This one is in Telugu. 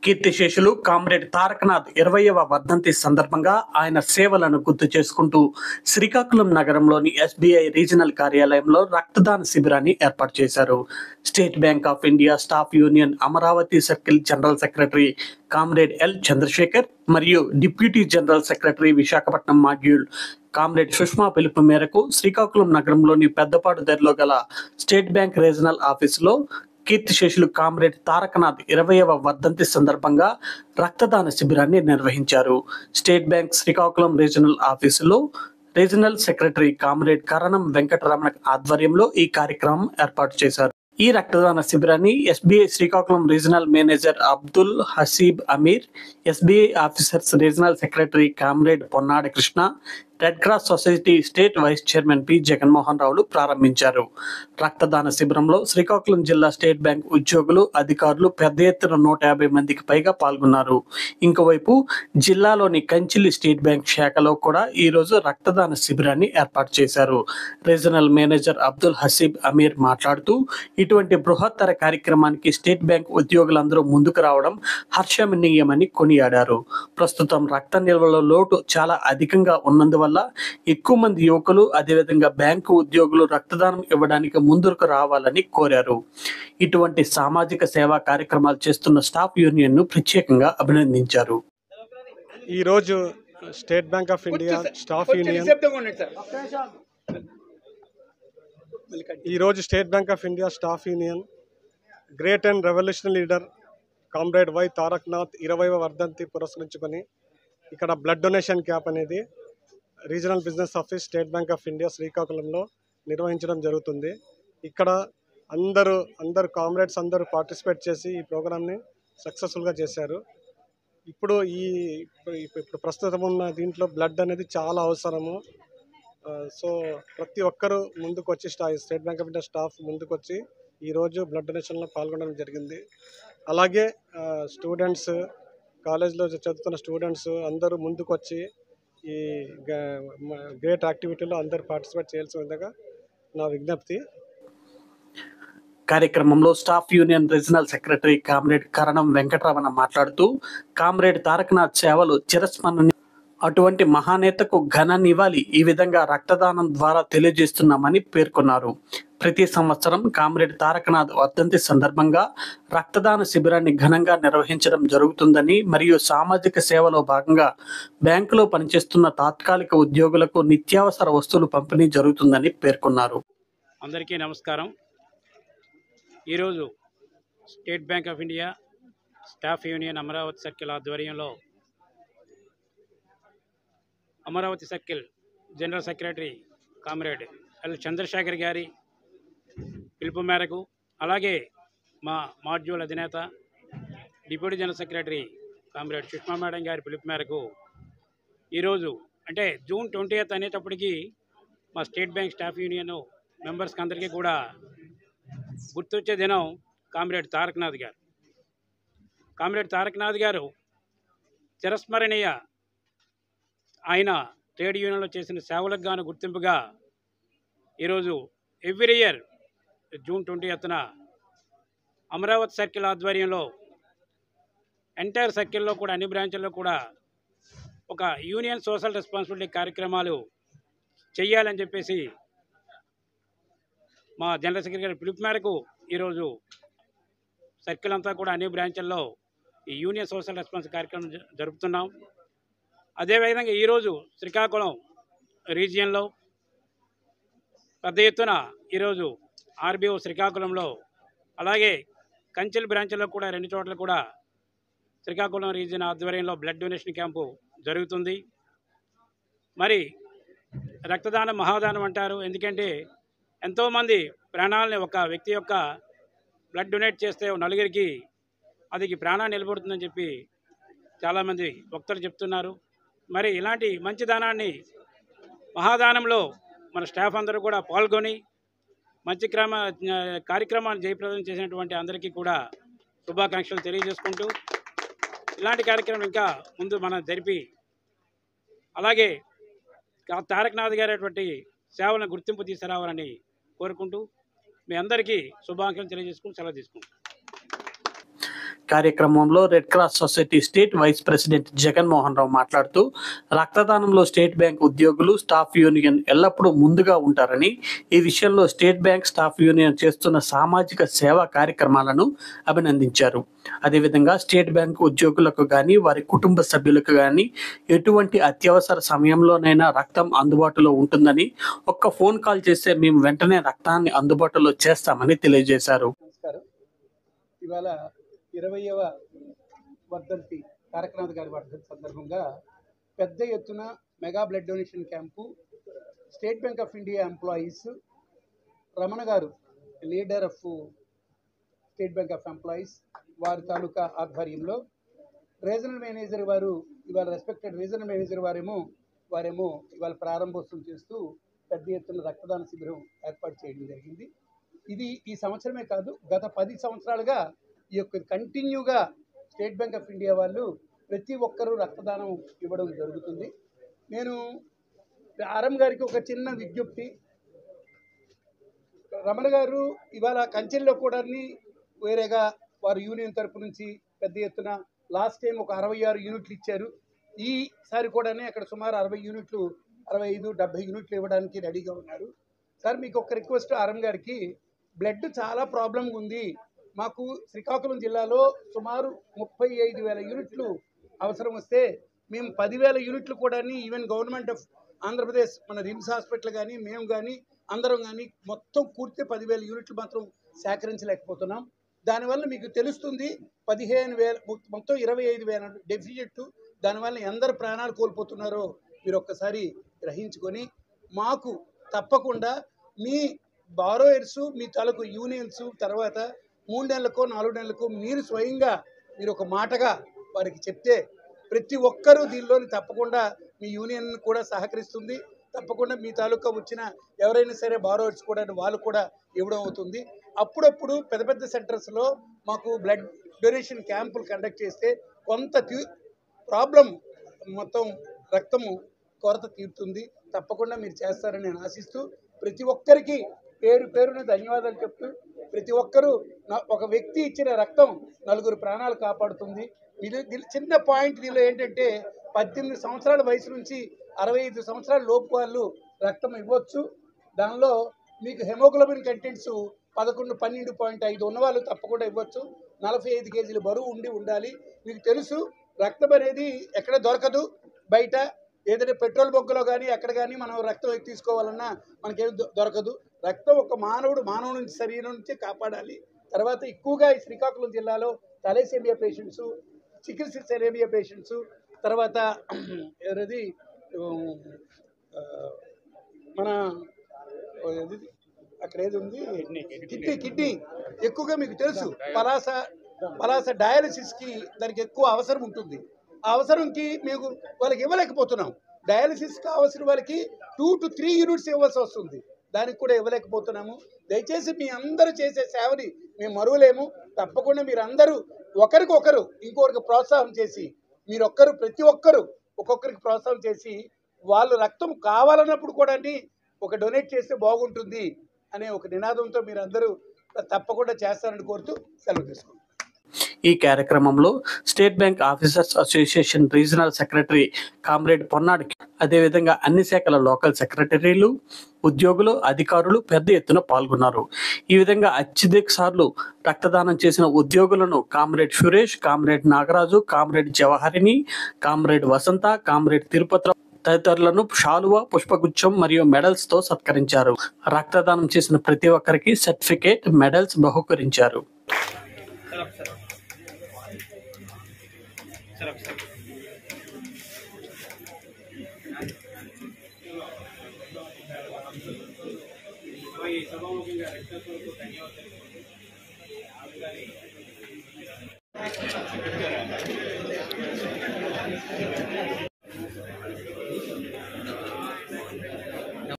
కీర్తిశేషులు కామ్రేడ్ తారకనాథ్ 20వ వర్ధంతి సందర్భంగా ఆయన సేవలను గుర్తు చేసుకుంటూ శ్రీకాకుళం నగరంలోని ఎస్బీఐ రీజనల్ కార్యాలయంలో రక్తదాన శిబిరాన్ని ఏర్పాటు చేశారు. State Bank of India staff union Amaravati circle general secretary comrade L Chandrasekhar మరియు deputy general secretary Visakhapatnam module comrade Sushma పిలుపు మేరకు శ్రీకాకుళం నగరంలోని పెద్దపాటు దరిలో గల స్టేట్ బ్యాంక్ రీజనల్ ఆఫీసులో కీర్తిశేషులు కామ్రేడ్ తారకనాథ్ 20వ వర్ధంతి సందర్భంగా రక్తదాన శిబిరాన్ని నిర్వహించారు. స్టేట్ బ్యాంక్ శ్రీకాకుళం రీజనల్ ఆఫీసులో regional secretary comrade Karanam Venkataramana ఆధ్వర్యంలో ఈ కార్యక్రమం ఏర్పాటు చేశారు. ఈ రక్తదాన శిబిరాన్ని SBI Srikakulam regional manager Abdul Haseeb Ameer, SBI officers regional secretary comrade Ponnada Krishna, red cross society state vice chairman P Jaganmohan రావులు ప్రారంభించారు. రక్తదాన శిబిరంలో శ్రీకాకుళం జిల్లా స్టేట్ బ్యాంక్ ఉద్యోగులు, అధికారులు పెద్ద ఎత్తున 150 మందికి పైగా పాల్గొన్నారు. ఇంకోవైపు జిల్లాలోని కంచిలి స్టేట్ బ్యాంక్ శాఖలో కూడా ఈరోజు రక్తదాన శిబిరాన్ని ఏర్పాటు చేశారు. రీజనల్ మేనేజర్ అబ్దుల్ హసీబ్ అమీర్ మాట్లాడుతూ, ఇటువంటి బృహత్తర కార్యక్రమానికి స్టేట్ బ్యాంక్ ఉద్యోగులందరూ ముందుకు రావడం హర్షణీయమని కొనియాడారు. ప్రస్తుతం రక్త నిల్వల లోటు చాలా అధికంగా ఉన్నందువల్ల ఎక్కువ మంది యువకులు, అదేవిధంగా బ్యాంకు ఉద్యోగులు రక్తదానం ఇవ్వడానికి ముందుకు రావాలని కోరారు. ఇటువంటి సామాజిక సేవా కార్యక్రమాలు చేస్తున్న స్టాఫ్ యూనియన్ ను ప్రత్యేకంగా అభినందించారు. ఈరోజు State Bank of India staff union great and revolutionary leader comrade Y Tarakanath 20వ వర్ధంతి పురస్కరించుకొని ఇక్కడ బ్లడ్ డొనేషన్ క్యాంప్ అనేది regional business office State Bank of India శ్రీకాకుళంలో నిర్వహించడం జరుగుతుంది. ఇక్కడ అందరు కామ్రేడ్స్ అందరూ పార్టిసిపేట్ చేసి ఈ ప్రోగ్రామ్ని సక్సెస్ఫుల్గా చేశారు. ఇప్పుడు ప్రస్తుతం ఉన్న దీంట్లో బ్లడ్ అనేది చాలా అవసరము. సో ప్రతి ఒక్కరూ ముందుకు వచ్చి state Bank of India staff ముందుకు వచ్చి ఈరోజు బ్లడ్ డొనేషన్లో పాల్గొనడం జరిగింది. అలాగే స్టూడెంట్స్, కాలేజ్లో చదువుతున్న స్టూడెంట్స్ అందరూ ముందుకు వచ్చి ఈ గ్రేట్ యాక్టివిటీలో అందరూ పార్టిసిపేట్ చేయాల్సిన విధంగా నా విజ్ఞప్తి. కార్యక్రమంలో staff union regional secretary comrade Karanam Venkataramana మాట్లాడుతూ, కామ్రేడ్ తారకనాథ్ సేవలు చిరస్మరణీయ, అటువంటి మహానేతకు ఘన నివాళి ఈ విధంగా రక్తదానం ద్వారా తెలియజేస్తున్నామని పేర్కొన్నారు. ప్రతి సంవత్సరం కామ్రేడ్ తారకనాథ్ వర్ధంతి సందర్భంగా రక్తదాన శిబిరాన్ని ఘనంగా నిర్వహించడం జరుగుతుందని, మరియు సామాజిక సేవలో భాగంగా బ్యాంకులో పనిచేస్తున్న తాత్కాలిక ఉద్యోగులకు నిత్యావసర వస్తువులు పంపిణీ జరుగుతుందని పేర్కొన్నారు. అందరికీ నమస్కారం. ఈరోజు State Bank of India staff union Amaravati circle ఆధ్వర్యంలో Amaravati circle general secretary comrade L Chandrasekhar గారి పిలుపు మేరకు, అలాగే మా మాడ్యూల్ అధినేత deputy general secretary comrade Sushma madam గారి పిలుపు మేరకు ఈరోజు అంటే జూన్ 20th అనేటప్పటికీ మా స్టేట్ బ్యాంక్ స్టాఫ్ యూనియన్ మెంబర్స్కి అందరికీ కూడా గుర్తొచ్చే దినం కామ్రేడ్ తారకనాథ్ గారు. కామ్రేడ్ తారకనాథ్ గారు చిరస్మరణీయ. ఆయన ట్రేడ్ యూనియన్లో చేసిన సేవలకు గాను గుర్తింపుగా ఈరోజు every year June 20th Amaravati circle ఆధ్వర్యంలో ఎంటైర్ సర్కిల్లో కూడా అన్ని బ్రాంచుల్లో కూడా ఒక యూనియన్ సోషల్ రెస్పాన్సిబిలిటీ కార్యక్రమాలు చేయాలని చెప్పేసి మా జనరల్ సెక్రటరీ పిలుపు మేరకు ఈరోజు సర్కిల్ అంతా కూడా అన్ని బ్రాంచుల్లో ఈ యూనియన్ సోషల్ రెస్పాన్స్ కార్యక్రమం జరుపుతున్నాం. అదేవిధంగా ఈరోజు శ్రీకాకుళం రీజియన్లో పెద్ద ఎత్తున ఈరోజు ఆర్బీఓ శ్రీకాకుళంలో, అలాగే కంచెల్ బ్రాంచ్లో కూడా 2 చోట్ల కూడా శ్రీకాకుళం రీజియన్ ఆధ్వర్యంలో బ్లడ్ డొనేషన్ క్యాంపు జరుగుతుంది. మరి రక్తదానం మహాదానం అంటారు. ఎందుకంటే ఎంతోమంది ప్రాణాలని ఒక వ్యక్తి యొక్క బ్లడ్ డొనేట్ చేస్తే నలుగురికి అది ప్రాణాన్ని నిలబడుతుందని చెప్పి చాలామంది వక్తలు చెప్తున్నారు. మరి ఇలాంటి మంచి దానాన్ని మహాదానంలో మన స్టాఫ్ అందరూ కూడా పాల్గొని మంచి కార్యక్రమాన్ని జయప్రదం చేసినటువంటి అందరికీ కూడా శుభాకాంక్షలు తెలియజేసుకుంటూ, ఇలాంటి కార్యక్రమం ఇంకా ముందు మనం జరిపి, అలాగే తారకనాథ్ గారి సేవలను గుర్తింపు తీసుకురావాలని కోరుకుంటూ మీ అందరికీ శుభాకాంక్షలు తెలియజేసుకుని సెలవు తీసుకుంటాం. కార్యక్రమంలో red cross society state vice president Jaganmohan Rao మాట్లాడుతూ రక్తదానంలో స్టేట్ బ్యాంక్ ఉద్యోగులు స్టాఫ్ యూనియన్ ఎల్లప్పుడూ ముందుగా ఉంటారని, ఈ విషయంలో స్టేట్ బ్యాంక్ స్టాఫ్ యూనియన్ చేస్తున్న సామాజిక సేవా కార్యక్రమాలను అభినందించారు. అదేవిధంగా స్టేట్ బ్యాంక్ ఉద్యోగులకు కానీ వారి కుటుంబ సభ్యులకు కానీ ఎటువంటి అత్యవసర సమయంలోనైనా రక్తం అందుబాటులో ఉంటుందని, ఒక్క ఫోన్ కాల్ చేస్తే మేము వెంటనే రక్తాన్ని అందుబాటులో చేస్తామని తెలియజేశారు. నమస్కారం. ఇవాళ 20వ వర్ధంతి తారకనాథ్ గారి వర్ధంతి సందర్భంగా పెద్ద ఎత్తున mega blood donation camp State Bank of India employees, Ramana గారు leader of State Bank of employees వారి తాలూకా ఆధ్వర్యంలో రీజనల్ మేనేజర్ వారు ఇవాళ రెస్పెక్టెడ్ రీజనల్ మేనేజర్ వారేమో ఇవాళ ప్రారంభోత్సవం చేస్తూ పెద్ద ఎత్తున రక్తదాన శిబిరం ఏర్పాటు చేయడం జరిగింది. ఇది ఈ సంవత్సరమే కాదు, గత 10 సంవత్సరాలుగా ఈ యొక్క కంటిన్యూగా స్టేట్ బ్యాంక్ ఆఫ్ ఇండియా వాళ్ళు ప్రతి ఒక్కరూ రక్తదానం ఇవ్వడం జరుగుతుంది. నేను ఆర్ఎం గారికి ఒక చిన్న విజ్ఞప్తి. రమణ గారు ఇవాళ కంచెల్లో కూడా వేరేగా వారు యూనియన్ తరపు నుంచి పెద్ద ఎత్తున లాస్ట్ టైం ఒక 66 యూనిట్లు ఇచ్చారు. ఈసారి కూడా అక్కడ సుమారు 60 యూనిట్లు 65-70 యూనిట్లు ఇవ్వడానికి రెడీగా ఉన్నారు. సార్, మీకు ఒక రిక్వెస్ట్, ఆర్ఎం గారికి బ్లడ్ చాలా ప్రాబ్లం ఉంది. మాకు శ్రీకాకుళం జిల్లాలో సుమారు 35,000 యూనిట్లు అవసరం వస్తే మేము 10,000 యూనిట్లు కూడా ఈవెన్ గవర్నమెంట్ ఆఫ్ ఆంధ్రప్రదేశ్ మన రిమ్స్ హాస్పిటల్ కానీ మేము కానీ అందరం కానీ మొత్తం కూర్తే 10,000 యూనిట్లు మాత్రం సేకరించలేకపోతున్నాం. దానివల్ల మీకు తెలుస్తుంది 15,000 మొత్తం 25,000 డెఫిసిట్. దానివల్ల ఎందరు ప్రాణాలు కోల్పోతున్నారో మీరు ఒక్కసారి గ్రహించుకొని మాకు తప్పకుండా మీ బారోయర్సు, మీ తాలూకు యూనియన్స్ తర్వాత 3 నెలలకో 4 నెలలకో మీరు స్వయంగా మీరు ఒక మాటగా వారికి చెప్తే ప్రతి ఒక్కరూ దీనిలోని తప్పకుండా మీ యూనియన్ కూడా సహకరిస్తుంది. తప్పకుండా మీ తాలూకా వచ్చిన ఎవరైనా సరే బారోయర్స్ కూడా వాళ్ళు కూడా ఇవ్వడం అవుతుంది. అప్పుడప్పుడు పెద్ద పెద్ద సెంటర్స్లో మాకు బ్లడ్ డొనేషన్ క్యాంపులు కండక్ట్ చేస్తే కొంత ప్రాబ్లం మొత్తం రక్తము కొరత తీరుతుంది. తప్పకుండా మీరు చేస్తారని నేను ఆశిస్తూ ప్రతి ఒక్కరికి పేరు పేరున ధన్యవాదాలు చెప్తూ, ప్రతి ఒక్కరూ ఒక వ్యక్తి ఇచ్చిన రక్తం 4 ప్రాణాలు కాపాడుతుంది. ఇది చిన్న పాయింట్. దీనిలో ఏంటంటే 18 సంవత్సరాల వయసు నుంచి 65 సంవత్సరాల లోపు వాళ్ళు రక్తం ఇవ్వచ్చు. దానిలో మీకు హెమోగ్లోబిన్ కంటెంట్స్ 11-12.5 ఉన్నవాళ్ళు తప్పకుండా ఇవ్వచ్చు. 45 కేజీల బరువు ఉండాలి. మీకు తెలుసు రక్తం అనేది ఎక్కడ దొరకదు. బయట ఏదైనా పెట్రోల్ బంకులో కానీ ఎక్కడ కానీ మనం రక్తం తీసుకోవాలన్నా మనకేం దొరకదు. రక్తం ఒక మానవుడి నుంచి శరీరం నుంచి కాపాడాలి. తర్వాత ఎక్కువగా ఈ శ్రీకాకుళం జిల్లాలో తలసేమియా పేషెంట్స్, చికిత్స సెరేమియా పేషెంట్స్, తర్వాత ఎవరది మన అక్కడ ఏది ఉంది కిడ్నీ ఎక్కువగా మీకు తెలుసు. పలాస డయాలసిస్కి దానికి ఎక్కువ అవసరం ఉంటుంది. ఆ అవసరంకి మేము వాళ్ళకి ఇవ్వలేకపోతున్నాం. డయాలసిస్ కావాల్సిన వాళ్ళకి 2 to 3 యూనిట్స్ ఇవ్వాల్సి వస్తుంది. దానికి కూడా ఇవ్వలేకపోతున్నాము. దయచేసి మీ అందరూ చేసే సేవని మేము మరువలేము. తప్పకుండా మీరు అందరూ ఒకరికొకరు ఇంకొకరికి ప్రోత్సాహం చేసి ప్రతి ఒక్కరు ఒక్కొక్కరికి ప్రోత్సాహం చేసి వాళ్ళు రక్తం కావాలన్నప్పుడు కూడా ఒక డొనేట్ చేస్తే బాగుంటుంది అనే ఒక నినాదంతో మీరు అందరూ తప్పకుండా చేస్తారని కోరుతూ సెలవు తీసుకుంటాం. ఈ కార్యక్రమంలో state bank officers association regional secretary comrade Ponnadu, అదేవిధంగా అన్ని శాఖల లోకల్ సెక్రటరీలు, ఉద్యోగులు, అధికారులు పెద్ద ఎత్తున పాల్గొన్నారు. ఈ విధంగా అత్యధిక సార్లు రక్తదానం చేసిన ఉద్యోగులను comrade Suresh, comrade Nagaraju, comrade జవహరిని, కామ్రేడ్ వసంత, కామ్రేడ్ తిరుపతిరావు తదితరులను శాలువా, పుష్పగుచ్చం మరియు మెడల్స్ తో సత్కరించారు. రక్తదానం చేసిన ప్రతి ఒక్కరికి సర్టిఫికేట్, మెడల్స్ బహుకరించారు.